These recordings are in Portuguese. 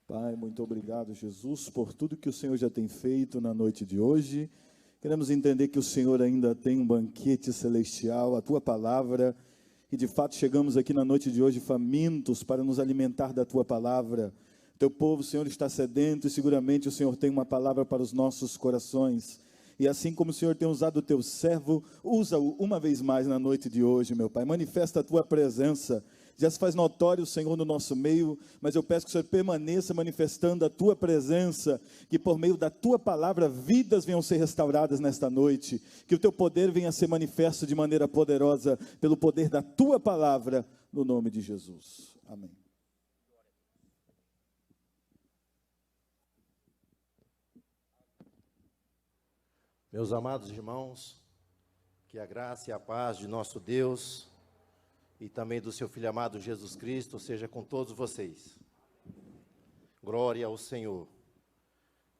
Pai, muito obrigado, Jesus, por tudo que o Senhor já tem feito na noite de hoje. Queremos entender que o Senhor ainda tem um banquete celestial, a Tua palavra, e de fato chegamos aqui na noite de hoje famintos para nos alimentar da Tua palavra. Teu povo, Senhor, está sedento e seguramente o Senhor tem uma palavra para os nossos corações. E assim como o Senhor tem usado o Teu servo, usa-o uma vez mais na noite de hoje, meu Pai. Manifesta a Tua presença. Já se faz notório o Senhor no nosso meio, mas eu peço que o Senhor permaneça manifestando a Tua presença, que por meio da Tua palavra vidas venham ser restauradas nesta noite, que o Teu poder venha a ser manifesto de maneira poderosa, pelo poder da Tua palavra, no nome de Jesus. Amém. Meus amados irmãos, que a graça e a paz de nosso Deus e também do seu Filho amado Jesus Cristo seja com todos vocês. Glória ao Senhor,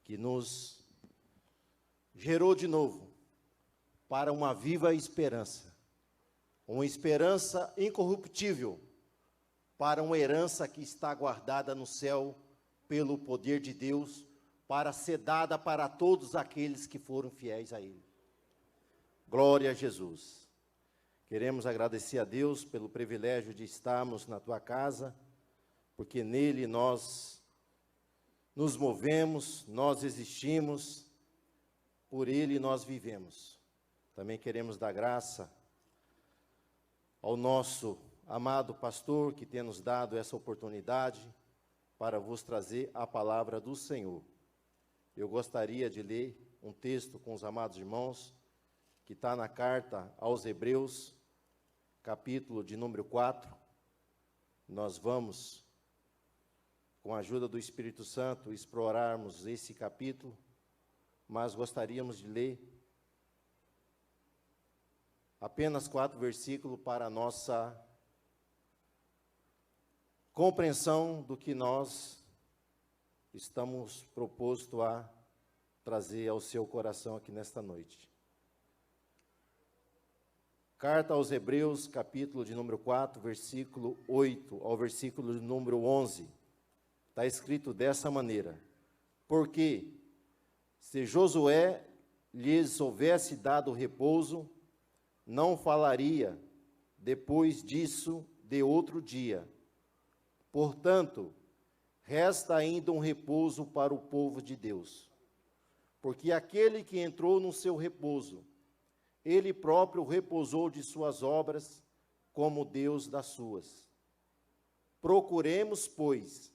que nos gerou de novo para uma viva esperança, uma esperança incorruptível, para uma herança que está guardada no céu pelo poder de Deus, para ser dada para todos aqueles que foram fiéis a Ele. Glória a Jesus. Queremos agradecer a Deus pelo privilégio de estarmos na tua casa, porque nele nós nos movemos, nós existimos, por ele nós vivemos. Também queremos dar graça ao nosso amado pastor que tem nos dado essa oportunidade para vos trazer a palavra do Senhor. Eu gostaria de ler um texto com os amados irmãos, que está na carta aos Hebreus, capítulo de número 4, nós vamos, com a ajuda do Espírito Santo, explorarmos esse capítulo, mas gostaríamos de ler apenas 4 versículos para a nossa compreensão do que nós estamos proposto a trazer ao seu coração aqui nesta noite. Carta aos Hebreus, capítulo de número 4, versículo 8 ao versículo de número 11. Está escrito dessa maneira: porque se Josué lhes houvesse dado repouso, não falaria depois disso de outro dia. Portanto, resta ainda um repouso para o povo de Deus. Porque aquele que entrou no seu repouso, ele próprio repousou de suas obras, como Deus das suas. Procuremos, pois,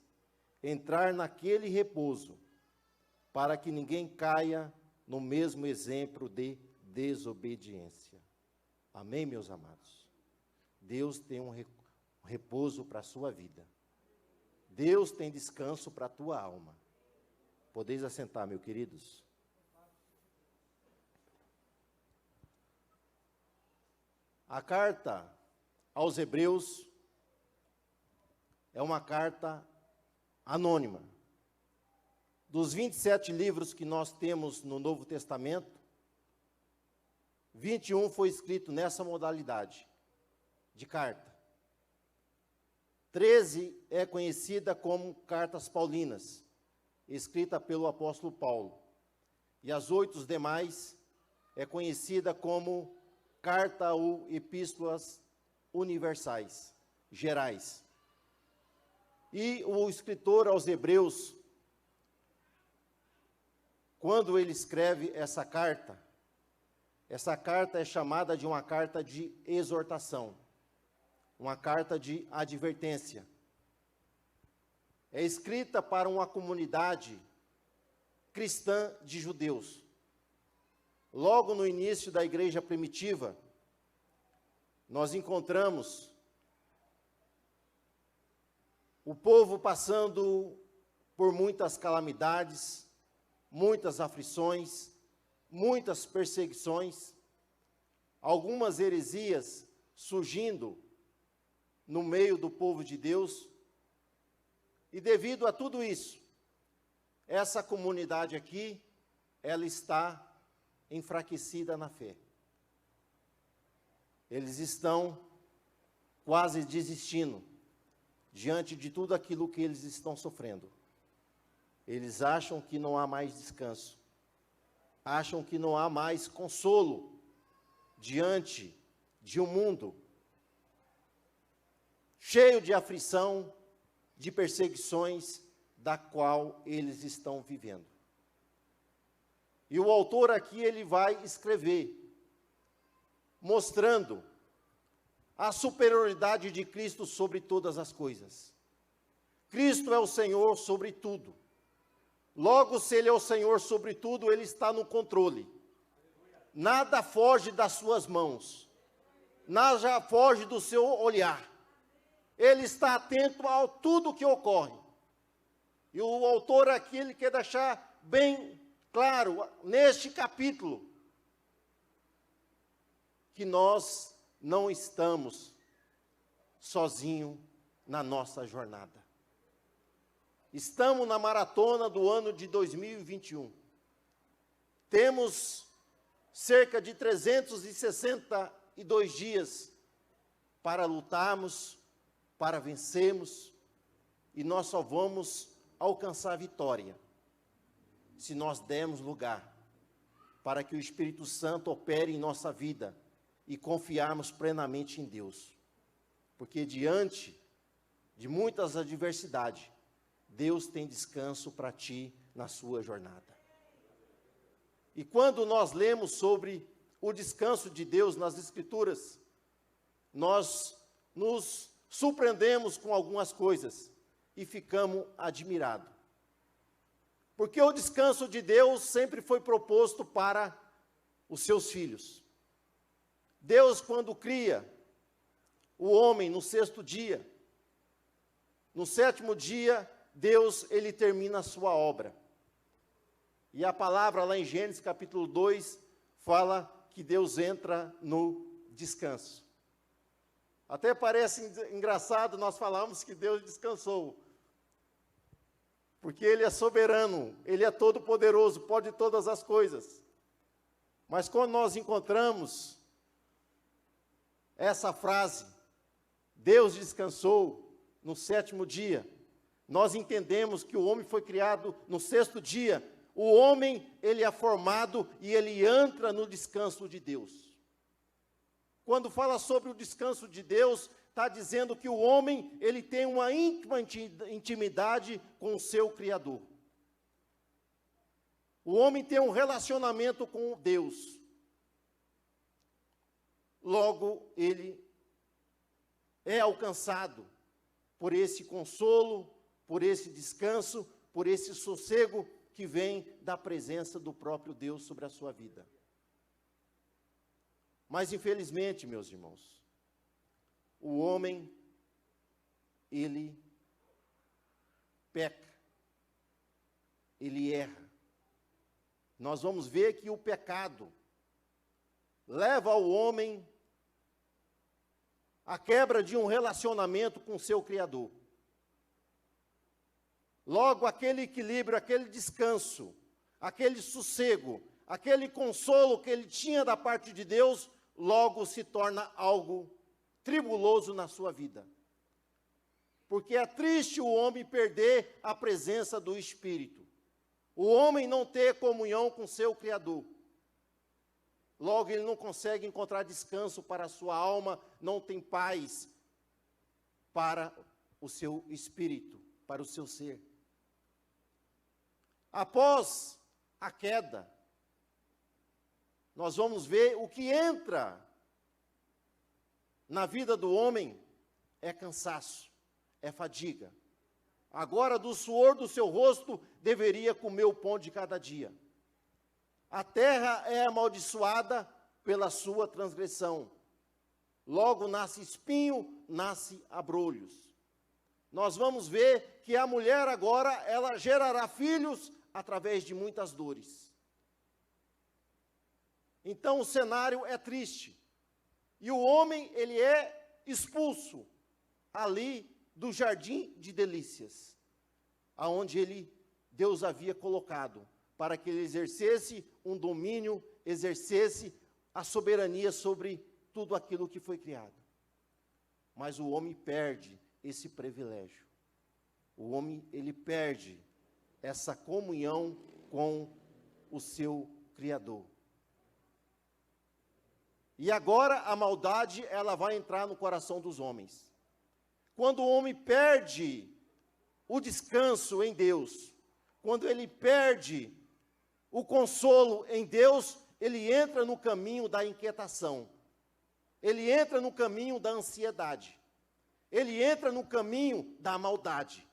entrar naquele repouso, para que ninguém caia no mesmo exemplo de desobediência. Amém, meus amados? Deus tem um repouso para a sua vida. Deus tem descanso para a tua alma. Podeis assentar, meus queridos. A carta aos Hebreus é uma carta anônima. Dos 27 livros que nós temos no Novo Testamento, 21 foi escrito nessa modalidade de carta. 13 é conhecida como cartas paulinas, escrita pelo apóstolo Paulo. E as 8 demais é conhecida como carta ou epístolas universais, gerais. E o escritor aos Hebreus, quando ele escreve essa carta é chamada de uma carta de exortação, uma carta de advertência. É escrita para uma comunidade cristã de judeus. Logo no início da igreja primitiva, nós encontramos o povo passando por muitas calamidades, muitas aflições, muitas perseguições, algumas heresias surgindo no meio do povo de Deus. E devido a tudo isso, essa comunidade aqui, ela está enfraquecida na fé. Eles estão quase desistindo diante de tudo aquilo que eles estão sofrendo. Eles acham que não há mais descanso, acham que não há mais consolo diante de um mundo cheio de aflição, de perseguições, da qual eles estão vivendo. E o autor aqui, ele vai escrever, mostrando a superioridade de Cristo sobre todas as coisas. Cristo é o Senhor sobre tudo. Logo, se Ele é o Senhor sobre tudo, Ele está no controle. Nada foge das suas mãos. Nada foge do seu olhar. Ele está atento a tudo que ocorre. E o autor aqui, ele quer deixar bem claro, neste capítulo, que nós não estamos sozinhos na nossa jornada. Estamos na maratona do ano de 2021. Temos cerca de 362 dias para lutarmos, para vencermos, e nós só vamos alcançar a vitória se nós dermos lugar para que o Espírito Santo opere em nossa vida e confiarmos plenamente em Deus. Porque diante de muitas adversidades, Deus tem descanso para ti na sua jornada. E quando nós lemos sobre o descanso de Deus nas Escrituras, nós nos surpreendemos com algumas coisas e ficamos admirados. Porque o descanso de Deus sempre foi proposto para os seus filhos. Deus, quando cria o homem no sexto dia, no sétimo dia, Deus, ele termina a sua obra. E a palavra lá em Gênesis capítulo 2, fala que Deus entra no descanso. Até parece engraçado nós falarmos que Deus descansou. Porque Ele é soberano, Ele é todo-poderoso, pode todas as coisas. Mas quando nós encontramos essa frase, Deus descansou no sétimo dia, nós entendemos que o homem foi criado no sexto dia. O homem, ele é formado e ele entra no descanso de Deus. Quando fala sobre o descanso de Deus, está dizendo que o homem, ele tem uma íntima intimidade com o seu Criador. O homem tem um relacionamento com Deus. Logo, ele é alcançado por esse consolo, por esse descanso, por esse sossego que vem da presença do próprio Deus sobre a sua vida. Mas, infelizmente, meus irmãos, o homem, ele peca, ele erra. Nós vamos ver que o pecado leva ao homem à quebra de um relacionamento com o seu Criador. Logo, aquele equilíbrio, aquele descanso, aquele sossego, aquele consolo que ele tinha da parte de Deus, logo se torna algo tribuloso na sua vida. Porque é triste o homem perder a presença do Espírito. O homem não ter comunhão com seu Criador. Logo, ele não consegue encontrar descanso para a sua alma, não tem paz para o seu espírito, para o seu ser. Após a queda, nós vamos ver o que entra na vida do homem é cansaço, é fadiga. Agora, do suor do seu rosto, deveria comer o pão de cada dia. A terra é amaldiçoada pela sua transgressão. Logo nasce espinho, nasce abrolhos. Nós vamos ver que a mulher agora, ela gerará filhos através de muitas dores. Então o cenário é triste. E o homem, ele é expulso ali do jardim de delícias, aonde Deus havia colocado, para que ele exercesse um domínio, exercesse a soberania sobre tudo aquilo que foi criado. Mas o homem perde esse privilégio. O homem, ele perde essa comunhão com o seu Criador. E agora a maldade, ela vai entrar no coração dos homens. Quando o homem perde o descanso em Deus, quando ele perde o consolo em Deus, ele entra no caminho da inquietação, ele entra no caminho da ansiedade, ele entra no caminho da maldade.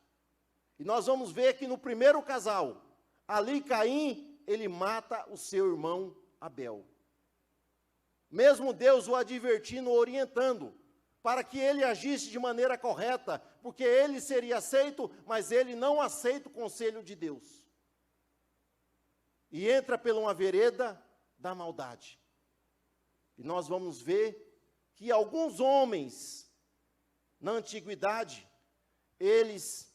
E nós vamos ver que no primeiro casal, ali Caim, ele mata o seu irmão Abel. Mesmo Deus o advertindo, orientando, para que ele agisse de maneira correta, porque ele seria aceito, mas ele não aceita o conselho de Deus. E entra por uma vereda da maldade. E nós vamos ver que alguns homens, na antiguidade, eles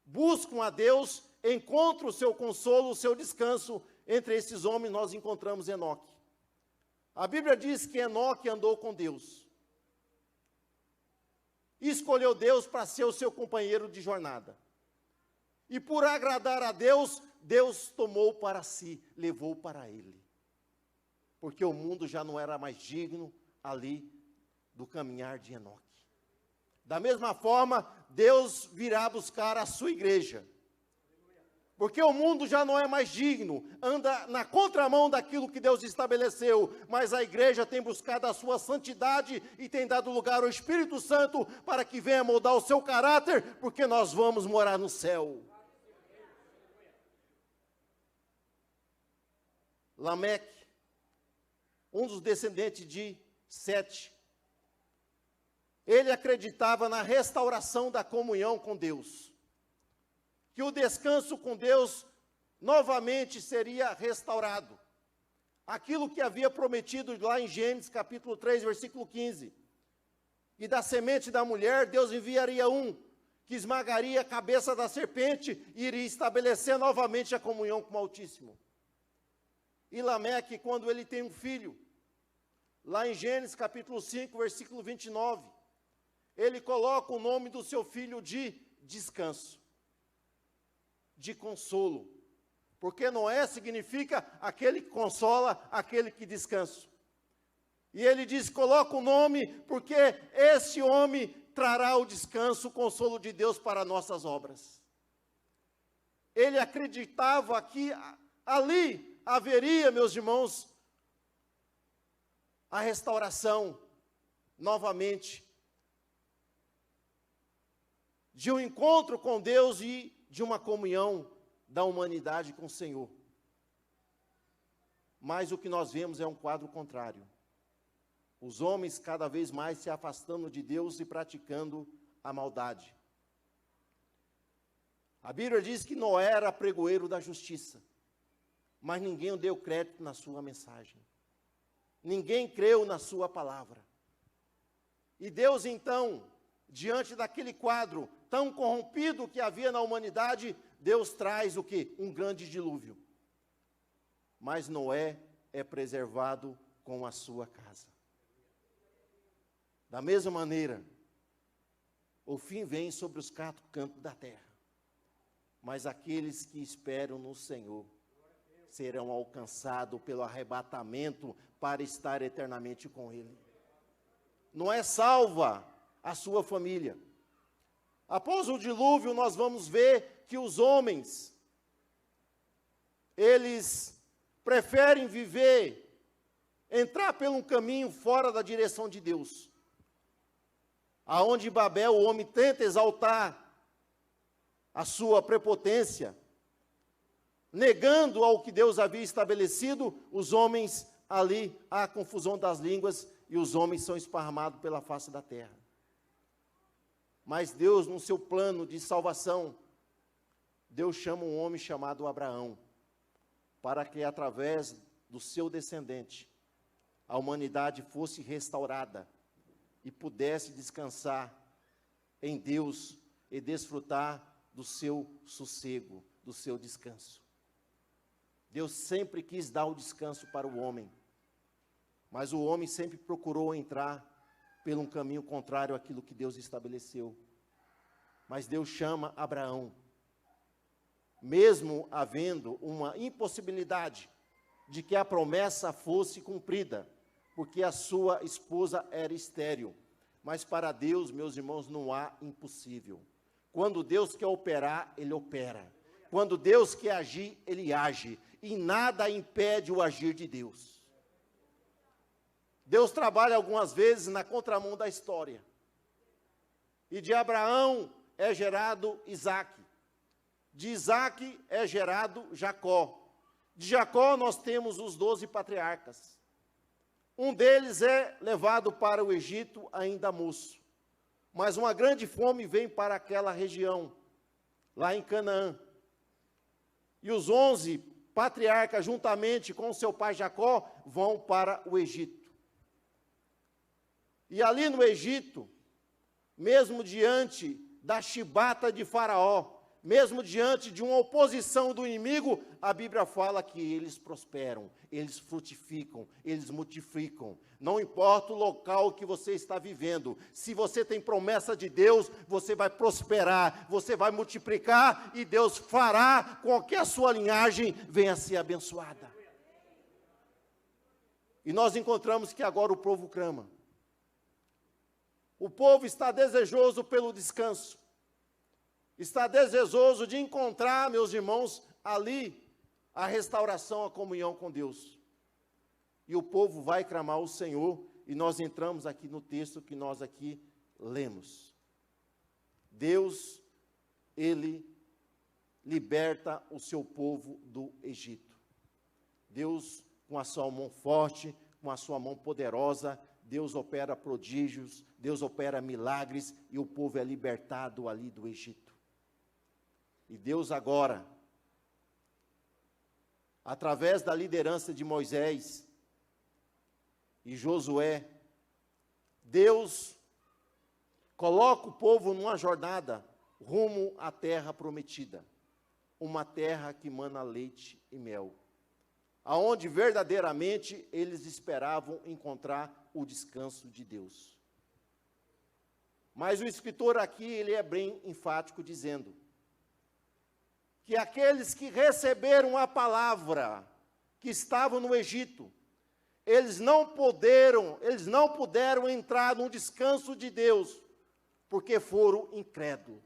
buscam a Deus, encontram o seu consolo, o seu descanso. Entre esses homens nós encontramos Enoque. A Bíblia diz que Enoque andou com Deus. E escolheu Deus para ser o seu companheiro de jornada. E por agradar a Deus, Deus tomou para si, levou para ele. Porque o mundo já não era mais digno ali do caminhar de Enoque. Da mesma forma, Deus virá buscar a sua igreja. Porque o mundo já não é mais digno, anda na contramão daquilo que Deus estabeleceu, mas a igreja tem buscado a sua santidade e tem dado lugar ao Espírito Santo para que venha moldar o seu caráter, porque nós vamos morar no céu. Lameque, um dos descendentes de Sete, ele acreditava na restauração da comunhão com Deus. Que o descanso com Deus novamente seria restaurado. Aquilo que havia prometido lá em Gênesis capítulo 3, versículo 15. E da semente da mulher, Deus enviaria um, que esmagaria a cabeça da serpente e iria estabelecer novamente a comunhão com o Altíssimo. E Lameque, quando ele tem um filho, lá em Gênesis capítulo 5, versículo 29, ele coloca o nome do seu filho de descanso, de consolo, porque Noé significa aquele que consola, aquele que descansa. E ele diz, coloca o nome, porque esse homem trará o descanso, o consolo de Deus para nossas obras. Ele acreditava que ali haveria, meus irmãos, a restauração, novamente, de um encontro com Deus e de uma comunhão da humanidade com o Senhor. Mas o que nós vemos é um quadro contrário. Os homens cada vez mais se afastando de Deus e praticando a maldade. A Bíblia diz que Noé era pregoeiro da justiça, mas ninguém deu crédito na sua mensagem. Ninguém creu na sua palavra. E Deus então, diante daquele quadro tão corrompido que havia na humanidade, Deus traz o quê? Um grande dilúvio. Mas Noé é preservado com a sua casa. Da mesma maneira, o fim vem sobre os quatro cantos da terra. Mas aqueles que esperam no Senhor serão alcançados pelo arrebatamento para estar eternamente com Ele. Noé salva a sua família. Após o dilúvio, nós vamos ver que os homens, eles preferem viver, entrar por um caminho fora da direção de Deus. Aonde em Babel o homem tenta exaltar a sua prepotência, negando ao que Deus havia estabelecido, os homens ali, há a confusão das línguas e os homens são esparramados pela face da terra. Mas Deus, no seu plano de salvação, Deus chama um homem chamado Abraão, para que através do seu descendente, a humanidade fosse restaurada e pudesse descansar em Deus e desfrutar do seu sossego, do seu descanso. Deus sempre quis dar o descanso para o homem, mas o homem sempre procurou entrar por um caminho contrário àquilo que Deus estabeleceu. Mas Deus chama Abraão. mesmo havendo uma impossibilidade de que a promessa fosse cumprida, porque a sua esposa era estéril. Mas para Deus, meus irmãos, não há impossível. Quando Deus quer operar, Ele opera. Quando Deus quer agir, Ele age. E nada impede o agir de Deus. Deus trabalha algumas vezes na contramão da história. E de Abraão é gerado Isaque. De Isaque é gerado Jacó. De Jacó nós temos os 12 patriarcas. Um deles é levado para o Egito ainda moço. Mas uma grande fome vem para aquela região, lá em Canaã. E os 11 patriarcas, juntamente com seu pai Jacó, vão para o Egito. E ali no Egito, mesmo diante da chibata de Faraó, mesmo diante de uma oposição do inimigo, a Bíblia fala que eles prosperam, eles frutificam, eles multiplicam. Não importa o local que você está vivendo, se você tem promessa de Deus, você vai prosperar, você vai multiplicar e Deus fará com que a sua linhagem venha a ser abençoada. E nós encontramos que agora o povo clama. O povo está desejoso pelo descanso. Está desejoso de encontrar, meus irmãos, ali a restauração, a comunhão com Deus. E o povo vai clamar ao Senhor, e nós entramos aqui no texto que nós aqui lemos. Deus, Ele liberta o seu povo do Egito. Deus, com a sua mão forte, com a sua mão poderosa, Deus opera prodígios, Deus opera milagres, e o povo é libertado ali do Egito. E Deus agora, através da liderança de Moisés e Josué, Deus coloca o povo numa jornada rumo à terra prometida, uma terra que mana leite e mel, aonde verdadeiramente eles esperavam encontrar o descanso de Deus. Mas o escritor aqui, ele é bem enfático, dizendo que aqueles que receberam a palavra, que estavam no Egito, eles não puderam entrar no descanso de Deus, porque foram incrédulos.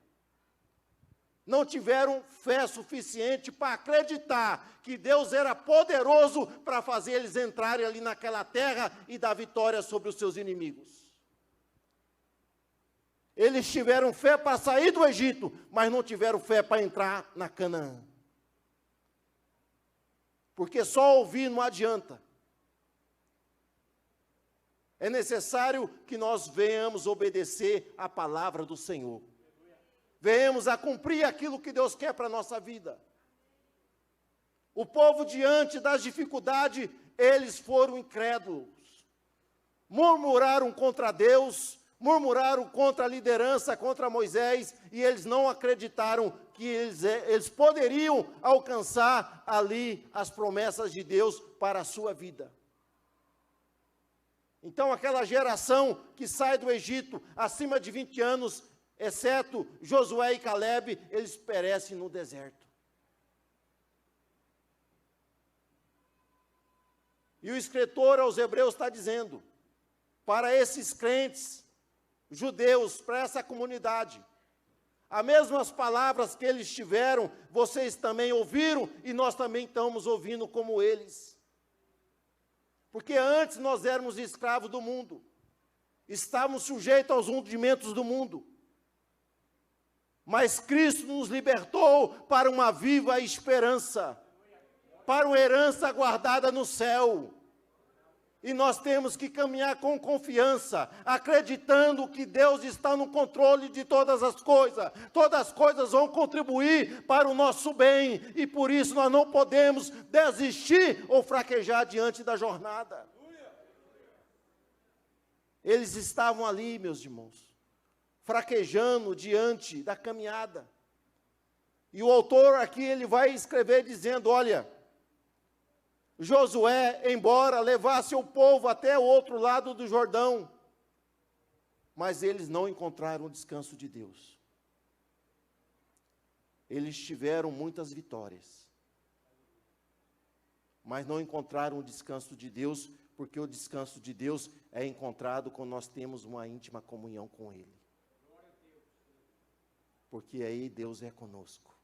Não tiveram fé suficiente para acreditar que Deus era poderoso para fazer eles entrarem ali naquela terra e dar vitória sobre os seus inimigos. Eles tiveram fé para sair do Egito, mas não tiveram fé para entrar na Canaã. Porque só ouvir não adianta. É necessário que nós venhamos obedecer a palavra do Senhor. Venhamos a cumprir aquilo que Deus quer para a nossa vida. O povo, diante das dificuldades, eles foram incrédulos. Murmuraram contra Deus, murmuraram contra a liderança, contra Moisés, e eles não acreditaram que eles poderiam alcançar ali as promessas de Deus para a sua vida. Então aquela geração que sai do Egito, acima de 20 anos, exceto Josué e Calebe, eles perecem no deserto. E o escritor aos Hebreus está dizendo, para esses crentes, judeus, para essa comunidade, as mesmas palavras que eles tiveram, vocês também ouviram, e nós também estamos ouvindo como eles. Porque antes nós éramos escravos do mundo, estávamos sujeitos aos rudimentos do mundo, mas Cristo nos libertou para uma viva esperança, para uma herança guardada no céu. E nós temos que caminhar com confiança, acreditando que Deus está no controle de todas as coisas vão contribuir para o nosso bem, e por isso nós não podemos desistir ou fraquejar diante da jornada. Eles estavam ali, meus irmãos, fraquejando diante da caminhada. E o autor aqui, ele vai escrever dizendo, olha, Josué, embora levasse o povo até o outro lado do Jordão, mas eles não encontraram o descanso de Deus. eles tiveram muitas vitórias, mas não encontraram o descanso de Deus, porque o descanso de Deus é encontrado quando nós temos uma íntima comunhão com Ele. Porque aí Deus é conosco.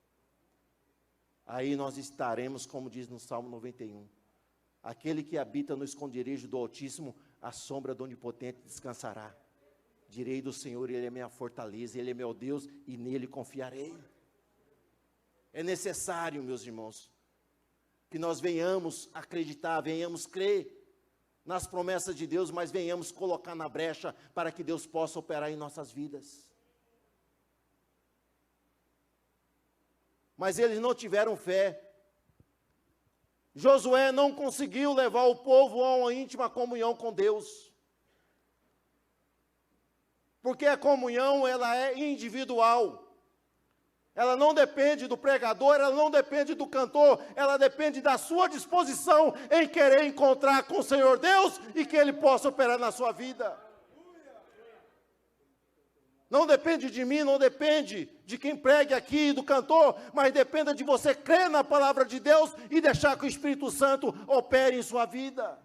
Aí nós estaremos, como diz no Salmo 91, aquele que habita no esconderijo do Altíssimo, à sombra do Onipotente descansará. Direi do Senhor, Ele é minha fortaleza, Ele é meu Deus, e nele confiarei. É necessário, meus irmãos, que nós venhamos acreditar, venhamos crer nas promessas de Deus, mas venhamos colocar na brecha para que Deus possa operar em nossas vidas. Mas eles não tiveram fé. Josué não conseguiu levar o povo a uma íntima comunhão com Deus. Porque a comunhão, ela é individual. Ela não depende do pregador, ela não depende do cantor, ela depende da sua disposição em querer encontrar com o Senhor Deus e que Ele possa operar na sua vida. Não depende de mim, não depende de quem pregue aqui, do cantor, mas depende de você crer na palavra de Deus e deixar que o Espírito Santo opere em sua vida.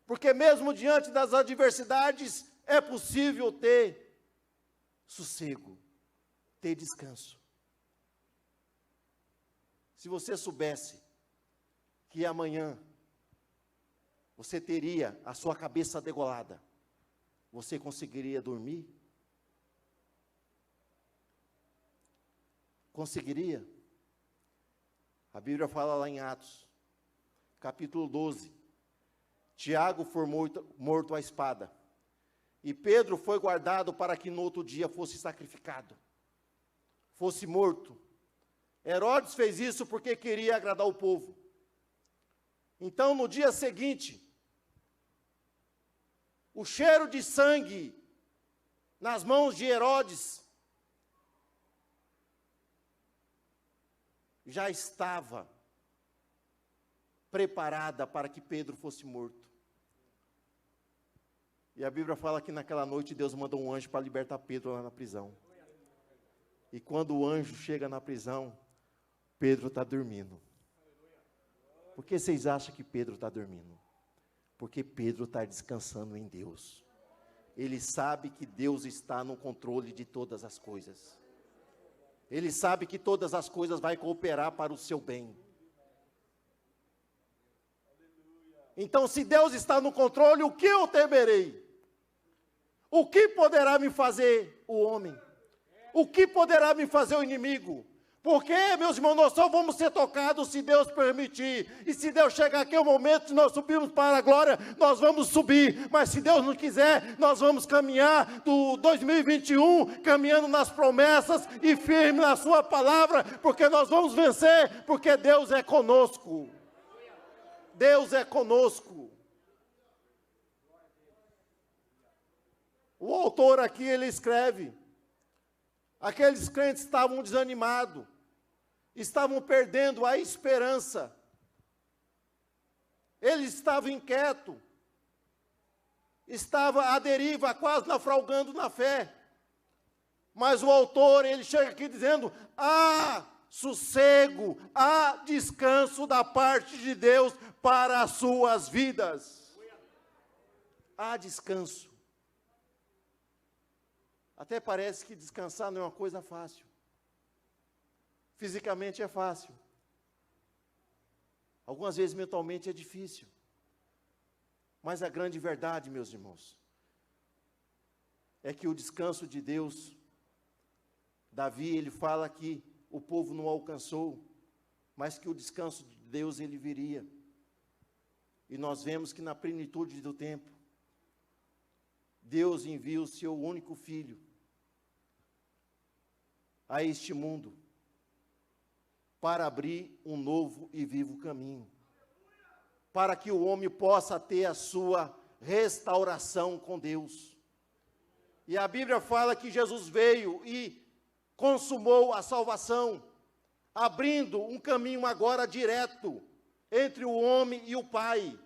Porque mesmo diante das adversidades, é possível ter sossego, ter descanso. Se você soubesse que amanhã você teria a sua cabeça degolada, você conseguiria dormir? Conseguiria? A Bíblia fala lá em Atos, capítulo 12, Tiago foi morto à espada, e Pedro foi guardado para que no outro dia fosse sacrificado, fosse morto. Herodes fez isso porque queria agradar o povo. Então, no dia seguinte, o cheiro de sangue nas mãos de Herodes já estava preparada para que Pedro fosse morto. E a Bíblia fala que naquela noite Deus mandou um anjo para libertar Pedro lá na prisão. E quando o anjo chega na prisão, Pedro está dormindo. Por que vocês acham que Pedro está dormindo? Porque Pedro está descansando em Deus. Ele sabe que Deus está no controle de todas as coisas. Ele sabe que todas as coisas vão cooperar para o seu bem. Então, se Deus está no controle, o que eu temerei? O que poderá me fazer o homem? O que poderá me fazer o inimigo? Porque, meus irmãos, nós só vamos ser tocados se Deus permitir. E se Deus chegar aqui o momento de nós subirmos para a glória, nós vamos subir. Mas se Deus não quiser, nós vamos caminhar do 2021, caminhando nas promessas e firme na sua palavra, porque nós vamos vencer, porque Deus é conosco. Deus é conosco. O autor aqui, ele escreve: aqueles crentes estavam desanimados, estavam perdendo a esperança, eles estavam inquietos, estavam à deriva, quase naufragando na fé. Mas o autor, ele chega aqui dizendo: há sossego, há descanso da parte de Deus para as suas vidas. Há descanso. Até parece que descansar não é uma coisa fácil. Fisicamente é fácil. Algumas vezes mentalmente é difícil. Mas a grande verdade, meus irmãos, é que o descanso de Deus, Davi, ele fala que o povo não alcançou, mas que o descanso de Deus, ele viria. E nós vemos que na plenitude do tempo, Deus envia o seu único filho a este mundo, para abrir um novo e vivo caminho, para que o homem possa ter a sua restauração com Deus. E a Bíblia fala que Jesus veio e consumou a salvação, abrindo um caminho agora direto entre o homem e o Pai,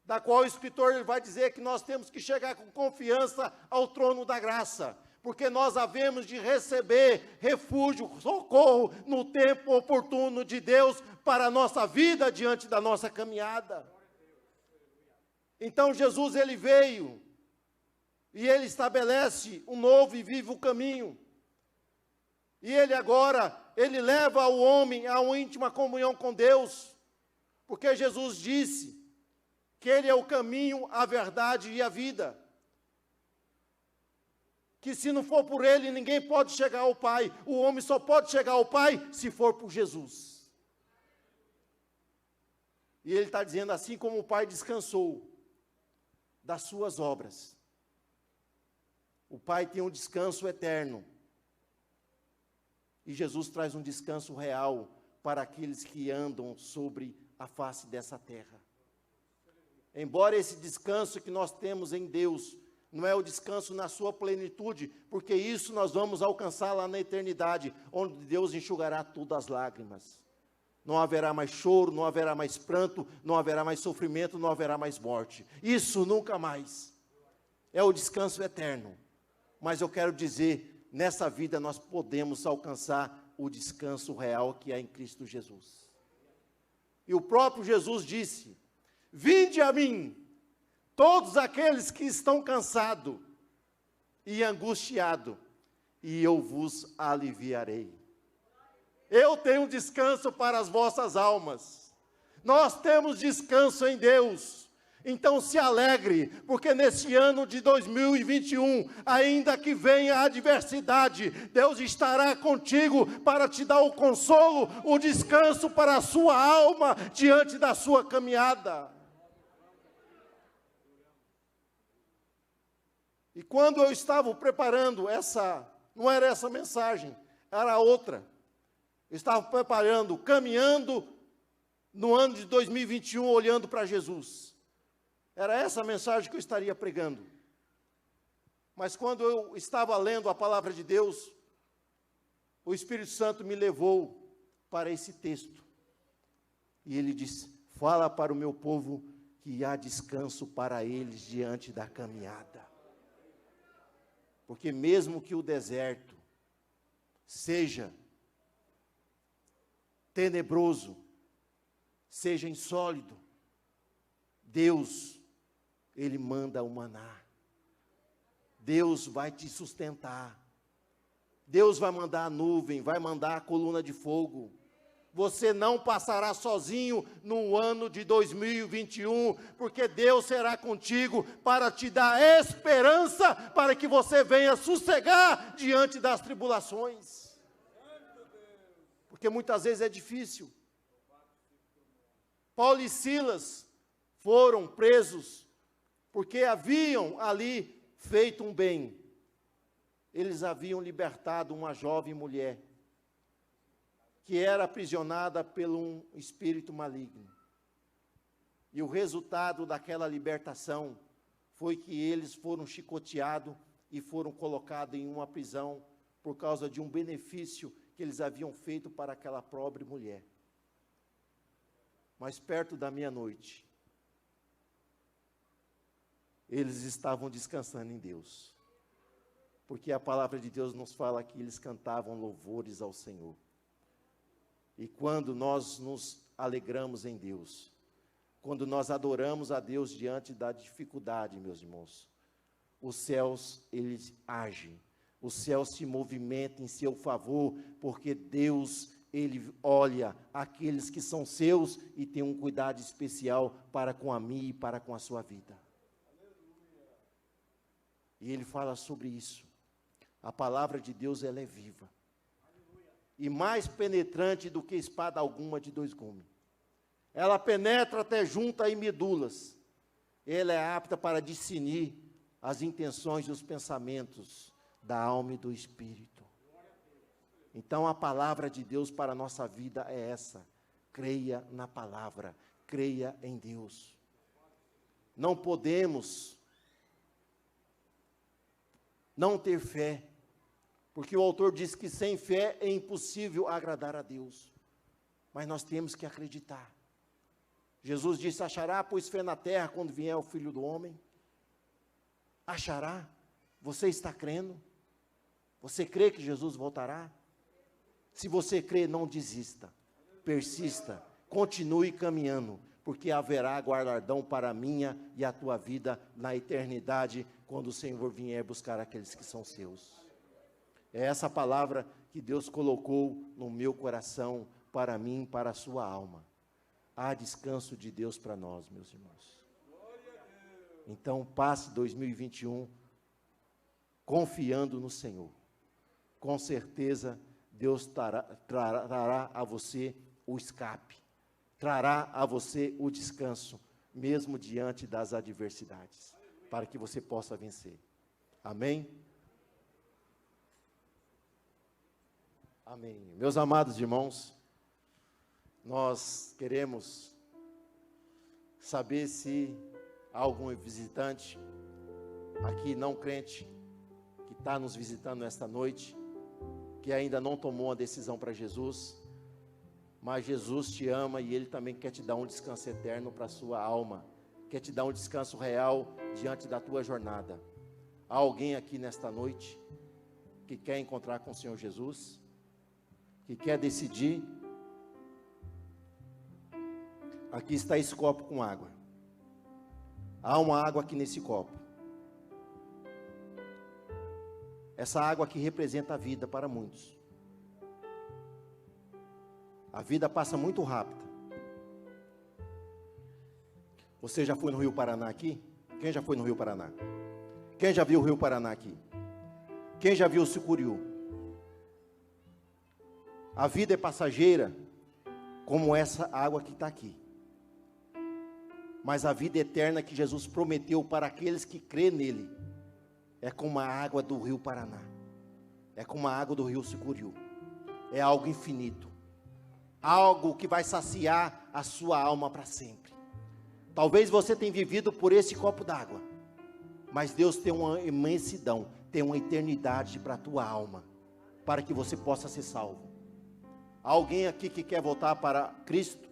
da qual o escritor vai dizer que nós temos que chegar com confiança ao trono da graça, porque nós havemos de receber refúgio, socorro no tempo oportuno de Deus para a nossa vida diante da nossa caminhada. Então Jesus, ele veio e ele estabelece um novo e vivo caminho. E ele agora, ele leva o homem a uma íntima comunhão com Deus, porque Jesus disse que ele é o caminho, a verdade e a vida. Que se não for por ele, ninguém pode chegar ao Pai. O homem só pode chegar ao Pai se for por Jesus. E ele está dizendo, assim como o Pai descansou das suas obras, o Pai tem um descanso eterno. E Jesus traz um descanso real para aqueles que andam sobre a face dessa terra. Embora esse descanso que nós temos em Deus não é o descanso na sua plenitude, porque isso nós vamos alcançar lá na eternidade, onde Deus enxugará todas as lágrimas. Não haverá mais choro, não haverá mais pranto, não haverá mais sofrimento, não haverá mais morte. Isso nunca mais. É o descanso eterno. Mas eu quero dizer, nessa vida nós podemos alcançar o descanso real que é em Cristo Jesus. E o próprio Jesus disse, vinde a mim, todos aqueles que estão cansados e angustiados, e eu vos aliviarei. Eu tenho descanso para as vossas almas. Nós temos descanso em Deus. Então se alegre, porque nesse ano de 2021, ainda que venha a adversidade, Deus estará contigo para te dar o consolo, o descanso para a sua alma diante da sua caminhada. E quando eu estava preparando não era essa mensagem, era outra. Eu estava preparando, caminhando no ano de 2021, olhando para Jesus. Era essa a mensagem que eu estaria pregando. Mas quando eu estava lendo a palavra de Deus, o Espírito Santo me levou para esse texto. E ele disse, fala para o meu povo que há descanso para eles diante da caminhada. Porque mesmo que o deserto seja tenebroso, seja insólido, Deus, Ele manda o maná. Deus vai te sustentar. Deus vai mandar a nuvem, vai mandar a coluna de fogo. Você não passará sozinho no ano de 2021, porque Deus será contigo para te dar esperança, para que você venha sossegar diante das tribulações. Porque muitas vezes é difícil. Paulo e Silas foram presos, porque haviam ali feito um bem. Eles haviam libertado uma jovem mulher, que era aprisionada por um espírito maligno. E o resultado daquela libertação foi que eles foram chicoteados e foram colocados em uma prisão por causa de um benefício que eles haviam feito para aquela pobre mulher. Mas perto da meia-noite, eles estavam descansando em Deus. Porque a palavra de Deus nos fala que eles cantavam louvores ao Senhor. E quando nós nos alegramos em Deus, quando nós adoramos a Deus diante da dificuldade, meus irmãos, os céus, eles agem, os céus se movimentam em seu favor, porque Deus, Ele olha aqueles que são seus e tem um cuidado especial para com a mim e para com a sua vida. E Ele fala sobre isso. A palavra de Deus, ela é viva. E mais penetrante do que espada alguma de dois gumes. Ela penetra até junta e medulas. Ela é apta para discernir as intenções e os pensamentos da alma e do espírito. Então a palavra de Deus para a nossa vida é essa. Creia na palavra, creia em Deus. Não podemos não ter fé, porque o autor diz que sem fé é impossível agradar a Deus. Mas nós temos que acreditar. Jesus disse, achará, pois, fé na terra quando vier o Filho do Homem? Achará? Você está crendo? Você crê que Jesus voltará? Se você crê, não desista, persista, continue caminhando, porque haverá galardão para a minha e a tua vida na eternidade, quando o Senhor vier buscar aqueles que são seus. É essa palavra que Deus colocou no meu coração, para mim, para a sua alma. Há descanso de Deus para nós, meus irmãos. Então, passe 2021 confiando no Senhor. Com certeza, Deus trará a você o escape, trará a você o descanso, mesmo diante das adversidades, para que você possa vencer. Amém? Amém. Meus amados irmãos, nós queremos saber se há algum visitante aqui não crente que está nos visitando esta noite, que ainda não tomou uma decisão para Jesus, mas Jesus te ama e Ele também quer te dar um descanso eterno para a sua alma, quer te dar um descanso real diante da tua jornada. Há alguém aqui nesta noite que quer encontrar com o Senhor Jesus, que quer decidir? Aqui está esse copo com água. Há uma água aqui nesse copo. Essa água aqui representa a vida para muitos. A vida passa muito rápido. Você já foi no Rio Paraná aqui? Quem já foi no Rio Paraná? Quem já viu o Rio Paraná aqui? Quem já viu o Sucuriú? A vida é passageira, como essa água que está aqui. Mas a vida eterna que Jesus prometeu para aqueles que crêem nele, é como a água do Rio Paraná, é como a água do Rio Sucuriú, é algo infinito, algo que vai saciar a sua alma para sempre. Talvez você tenha vivido por esse copo d'água, mas Deus tem uma imensidão, tem uma eternidade para a tua alma, para que você possa ser salvo. Há alguém aqui que quer voltar para Cristo,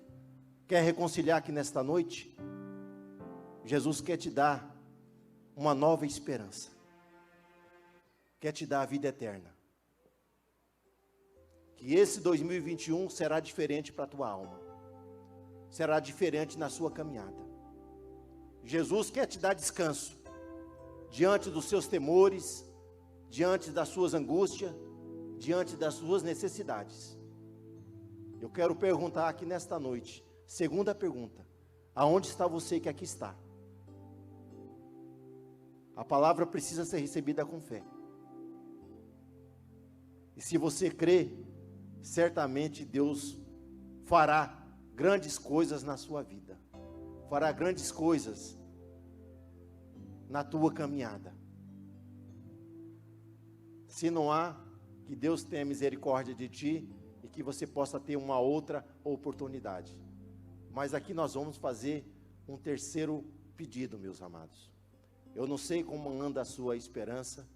quer reconciliar aqui nesta noite? Jesus quer te dar uma nova esperança, quer te dar a vida eterna, que esse 2021 será diferente para a tua alma, será diferente na sua caminhada. Jesus quer te dar descanso, diante dos seus temores, diante das suas angústias, diante das suas necessidades. Eu quero perguntar aqui nesta noite, segunda pergunta: aonde está você que aqui está? A palavra precisa ser recebida com fé. E se você crê, certamente Deus fará grandes coisas na sua vida, fará grandes coisas na tua caminhada. Se não há, que Deus tenha misericórdia de ti e que você possa ter uma outra oportunidade. Mas aqui nós vamos fazer um terceiro pedido, meus amados. Eu não sei como anda a sua esperança,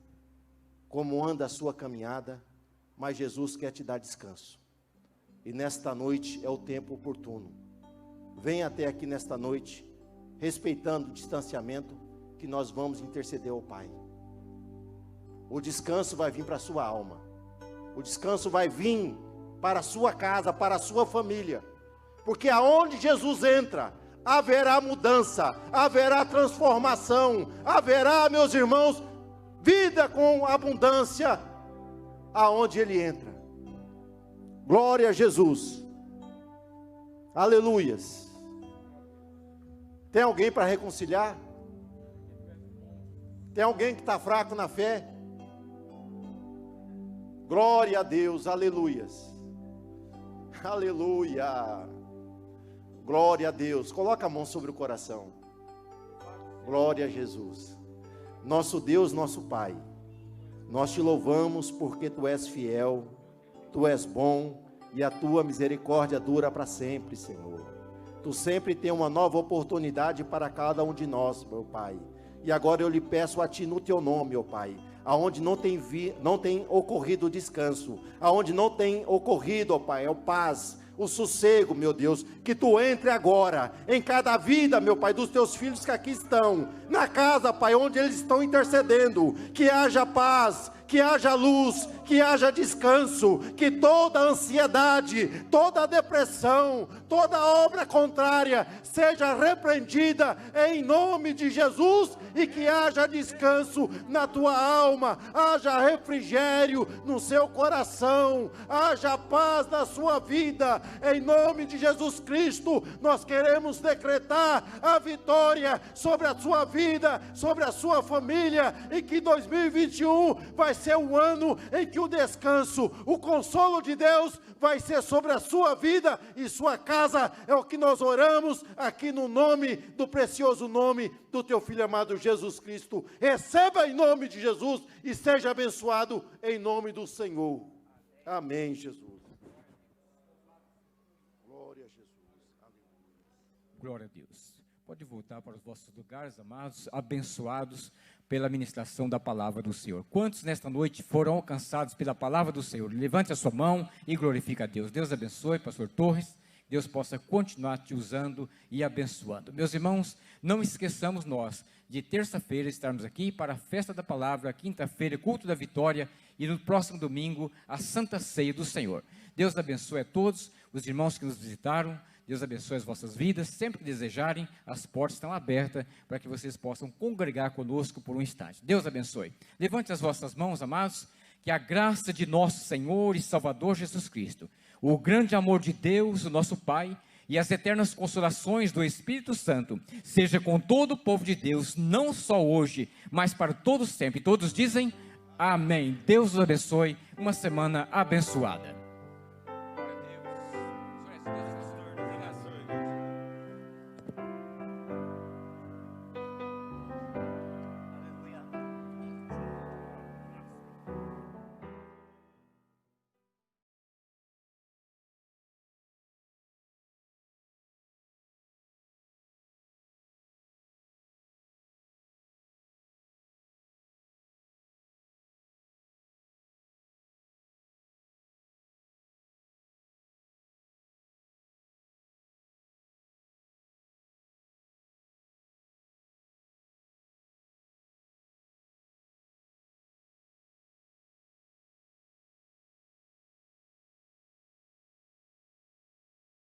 como anda a sua caminhada, mas Jesus quer te dar descanso. E nesta noite é o tempo oportuno. Venha até aqui nesta noite, respeitando o distanciamento, que nós vamos interceder ao Pai. O descanso vai vir para a sua alma. O descanso vai vir para a sua casa, para a sua família. Porque aonde Jesus entra, haverá mudança, haverá transformação, haverá, meus irmãos, vida com abundância, aonde Ele entra. Glória a Jesus. Aleluias. Tem alguém para reconciliar? Tem alguém que está fraco na fé? Glória a Deus, aleluias. Aleluia. Glória a Deus. Coloca a mão sobre o coração. Glória a Jesus. Nosso Deus, nosso Pai, nós te louvamos porque Tu és fiel, Tu és bom e a Tua misericórdia dura para sempre, Senhor. Tu sempre tem uma nova oportunidade para cada um de nós, meu Pai. E agora eu lhe peço a Ti no Teu nome, ó Pai, aonde não tem ocorrido descanso, aonde não tem ocorrido, ó Pai, é o paz, o sossego, meu Deus, que Tu entre agora em cada vida, meu Pai, dos Teus filhos que aqui estão, na casa, Pai, onde eles estão intercedendo, que haja paz, que haja luz, que haja descanso, que toda ansiedade, toda depressão, toda obra contrária seja repreendida em nome de Jesus, e que haja descanso na tua alma, haja refrigério no seu coração, haja paz na sua vida, em nome de Jesus Cristo. Nós queremos decretar a vitória sobre a sua vida, sobre a sua família, e que 2021 vai ser um ano em que o descanso, o consolo de Deus vai ser sobre a sua vida e sua casa. É o que nós oramos aqui no nome, do precioso nome do teu Filho amado Jesus Cristo. Receba em nome de Jesus e seja abençoado em nome do Senhor. Amém, Jesus. Glória a Jesus. Amém. Glória a Deus. Pode voltar para os vossos lugares, amados, abençoados pela ministração da palavra do Senhor. Quantos nesta noite foram alcançados pela palavra do Senhor? Levante a sua mão e glorifique a Deus. Deus abençoe, pastor Torres. Deus possa continuar te usando e abençoando. Meus irmãos, não esqueçamos nós de terça-feira estarmos aqui para a festa da palavra, quinta-feira, culto da vitória, e no próximo domingo, a Santa Ceia do Senhor. Deus abençoe a todos os irmãos que nos visitaram. Deus abençoe as vossas vidas. Sempre que desejarem, as portas estão abertas para que vocês possam congregar conosco por um instante. Deus abençoe. Levante as vossas mãos, amados, que a graça de nosso Senhor e Salvador Jesus Cristo, o grande amor de Deus, o nosso Pai, e as eternas consolações do Espírito Santo, seja com todo o povo de Deus, não só hoje, mas para todos sempre. Todos dizem amém. Deus os abençoe. Uma semana abençoada.